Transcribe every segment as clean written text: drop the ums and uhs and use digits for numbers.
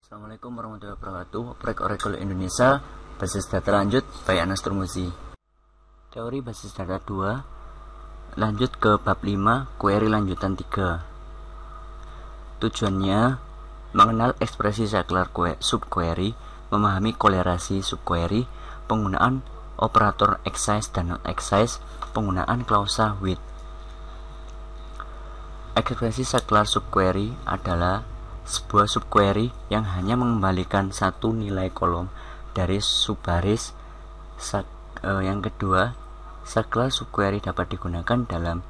Assalamualaikum warahmatullahi wabarakatuh. Proyek Oracle Indonesia basis data lanjut by Anas Turmuzi. Teori basis data 2, lanjut ke bab 5, query lanjutan 3. Tujuannya mengenal ekspresi saklar subquery, memahami kolerasi subquery, penggunaan operator excise dan not excise, penggunaan klausa with. Ekspresi saklar subquery adalah sebuah subquery yang hanya mengembalikan satu nilai kolom dari subbaris. Yang kedua, saklar subquery dapat digunakan dalam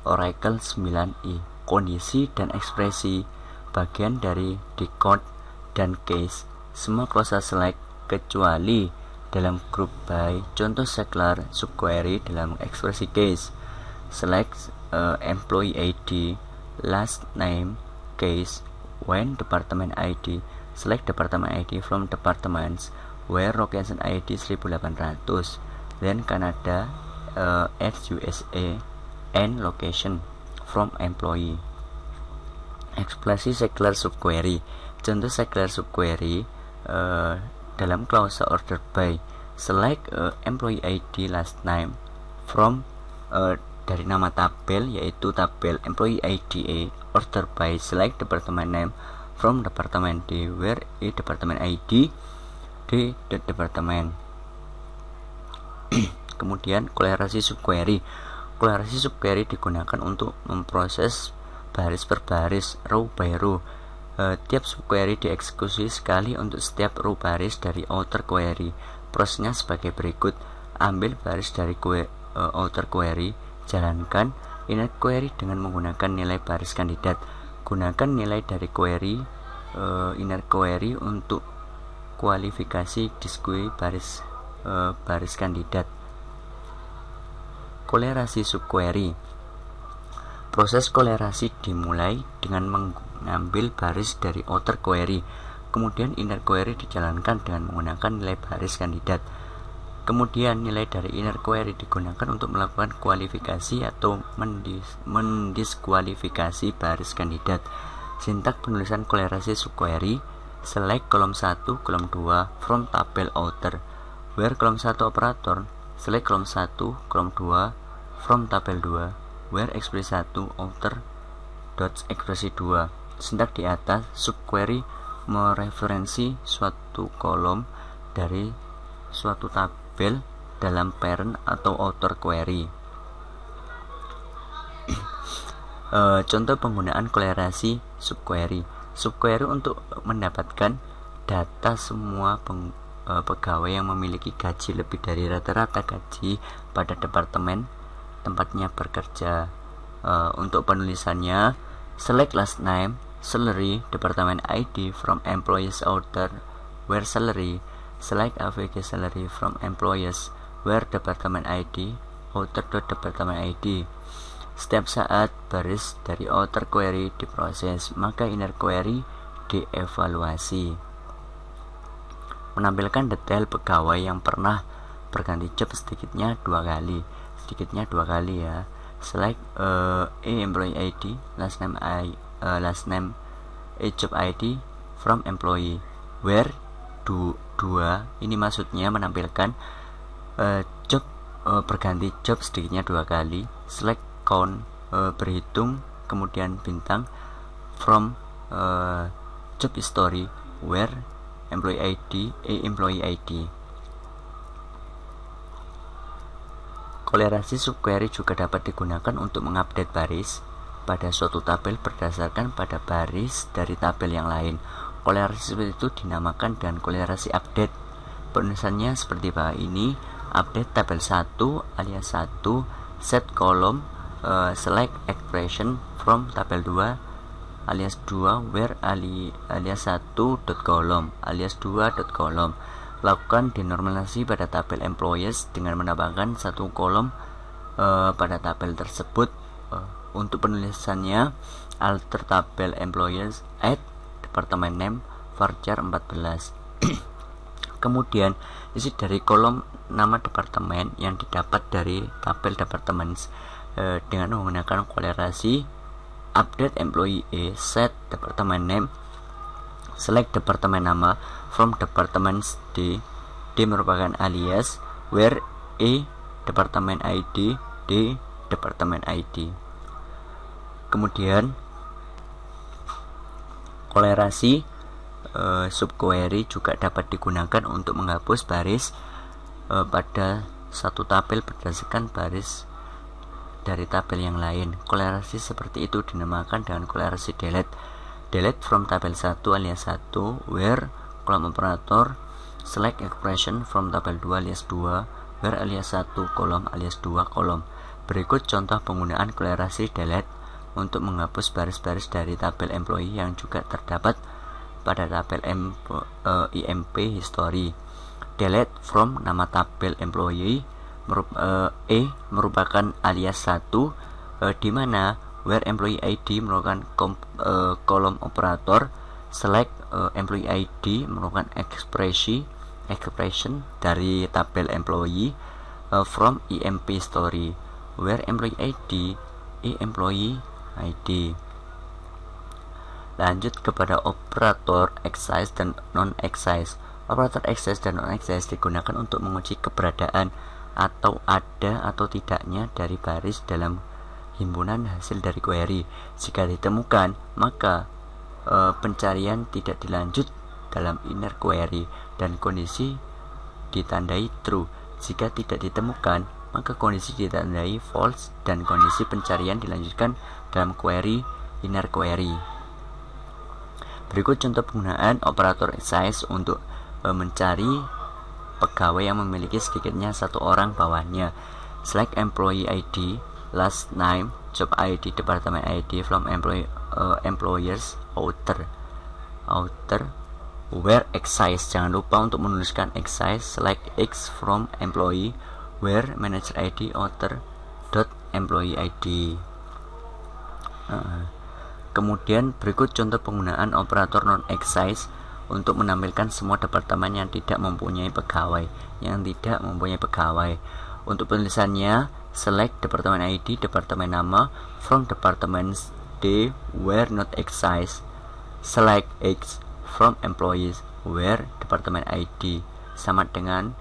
Oracle 9i. Kondisi dan ekspresi bagian dari decode dan case, semua klausa select kecuali dalam group by. Contoh saklar subquery dalam ekspresi case: select employee ID, last name, case, when department ID, select department ID from departments, where location ID 1800, then Canada, at USA, and location from employee. Ekspresi saklar subquery. Contoh saklar subquery dalam klausa order by: select employee ID, last name from dari nama tabel, yaitu tabel employee ID A, order by select department name from department D, where A department ID D department. Kemudian kolerasi subquery. Kolerasi subquery digunakan untuk memproses baris per baris, row by row. Tiap subquery dieksekusi sekali untuk setiap row baris dari outer query. Prosesnya sebagai berikut: ambil baris dari outer query, jalankan inner query dengan menggunakan nilai baris kandidat. Gunakan nilai dari query inner query untuk kualifikasi disque baris kandidat. Kolerasi subquery. Proses kolerasi dimulai dengan mengambil baris dari outer query, kemudian inner query dijalankan dengan menggunakan nilai baris kandidat. Kemudian nilai dari inner query digunakan untuk melakukan kualifikasi atau mendiskualifikasi baris kandidat. Sintak penulisan kolerasi subquery: select kolom 1, kolom 2 from tabel outer, where kolom 1 operator, select kolom 1, kolom 2 from tabel 2, where ekspresi 1 outer dot ekspresi 2. Sintak di atas: subquery mereferensi suatu kolom dari suatu tabel dalam parent atau outer query. Contoh penggunaan kolerasi subquery. Subquery untuk mendapatkan data semua pegawai yang memiliki gaji lebih dari rata-rata gaji pada departemen tempatnya bekerja. Untuk penulisannya, select last name, salary, department ID from employees order, where salary, select AVG salary from employees, where department ID, outer department ID. Setiap saat baris dari outer query diproses, maka inner query dievaluasi. Menampilkan detail pegawai yang pernah berganti job sedikitnya 2 kali. Sedikitnya 2 kali ya. Select employee ID, last name job ID from employee, where 2 ini maksudnya menampilkan job berganti job sedikitnya 2 kali. Select count berhitung, kemudian bintang from job history, where employee ID employee ID. Kolerasi subquery juga dapat digunakan untuk mengupdate baris pada suatu tabel berdasarkan pada baris dari tabel yang lain. Kolerasi seperti itu dinamakan dengan kolerasi update. Penulisannya seperti bawah ini: update tabel 1 alias 1, set kolom, select expression from tabel 2 alias 2, where alias 1.column alias 2.column. Lakukan denormalisasi pada tabel employees dengan menambahkan satu kolom pada tabel tersebut. Untuk penulisannya, alter tabel employees, add department name, varchar 14. Kemudian isi dari kolom nama departemen yang didapat dari tabel departments dengan menggunakan kolerasi update employee A, set department name, select departemen nama from departments D. D merupakan alias, where E departemen ID, D departemen ID. Kemudian kolerasi subquery juga dapat digunakan untuk menghapus baris pada satu tabel berdasarkan baris dari tabel yang lain. Kolerasi seperti itu dinamakan dengan kolerasi delete. Delete from tabel 1 alias 1 where kolom operator select expression from tabel 2 alias 2 where alias 1 kolom alias 2 kolom. Berikut contoh penggunaan kolerasi delete untuk menghapus baris-baris dari tabel employee yang juga terdapat pada tabel IMP history. Delete from nama tabel employee E merupakan alias 1 di mana where employee ID merupakan kolom operator, select employee ID merupakan expression dari tabel employee from IMP history, where employee ID employee ID. Lanjut kepada operator excise dan non-excise. Operator excise dan non-excise digunakan untuk menguji keberadaan atau ada atau tidaknya dari baris dalam himpunan hasil dari query. Jika ditemukan, maka pencarian tidak dilanjut dalam inner query dan kondisi ditandai true. Jika tidak ditemukan, maka kondisi ditandai false dan kondisi pencarian dilanjutkan dalam query inner query. Berikut contoh penggunaan operator excise untuk mencari pegawai yang memiliki sedikitnya satu orang bawahnya. Select employee ID, last name, job ID, department ID from employers outer where excise. Jangan lupa untuk menuliskan excise. Select X from employee where manager ID outer dot employee ID. Kemudian berikut contoh penggunaan operator non-excise untuk menampilkan semua departemen yang tidak mempunyai pegawai. Untuk penulisannya, select departemen ID, departemen nama from departments D where not excise. Select X from employees where departemen ID sama dengan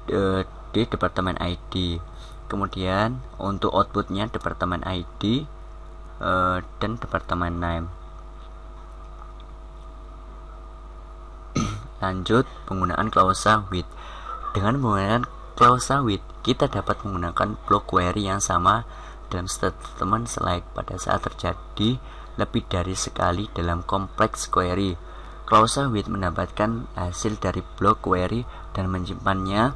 D departemen ID. Kemudian untuk outputnya departemen ID dan departemen name. Lanjut, penggunaan klausa with. Dengan menggunakan klausa with, kita dapat menggunakan block query yang sama dalam statement select pada saat terjadi lebih dari sekali dalam kompleks query. Klausa with mendapatkan hasil dari block query dan menyimpannya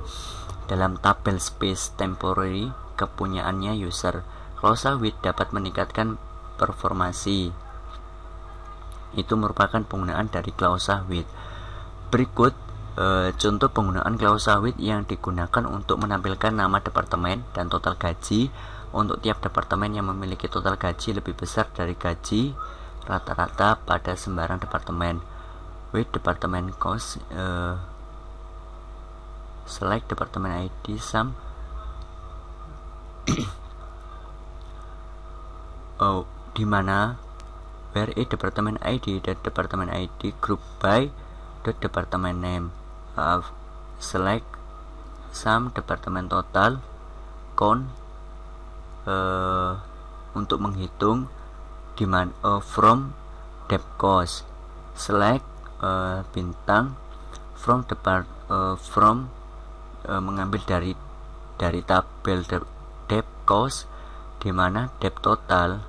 dalam tabel space temporary kepunyaannya user. Klausa with dapat meningkatkan performasi. Itu merupakan penggunaan dari klausa with. Berikut contoh penggunaan klausa with yang digunakan untuk menampilkan nama departemen dan total gaji untuk tiap departemen yang memiliki total gaji lebih besar dari gaji rata-rata pada sembarang departemen. With departemen cost, select departemen ID sum di mana where A departemen ID dan departemen ID group by the departemen name. Select sum departemen total count untuk menghitung demand from debt cost. Select bintang from mengambil dari tabel debt cost di mana debt total.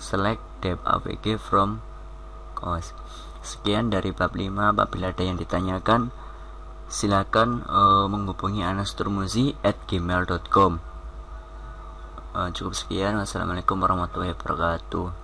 Select debt AVG from cost. Sekian dari bab 5. Apabila ada yang ditanyakan, silakan menghubungi anasturmuzi@gmail.com. Cukup sekian. Wassalamualaikum warahmatullahi wabarakatuh.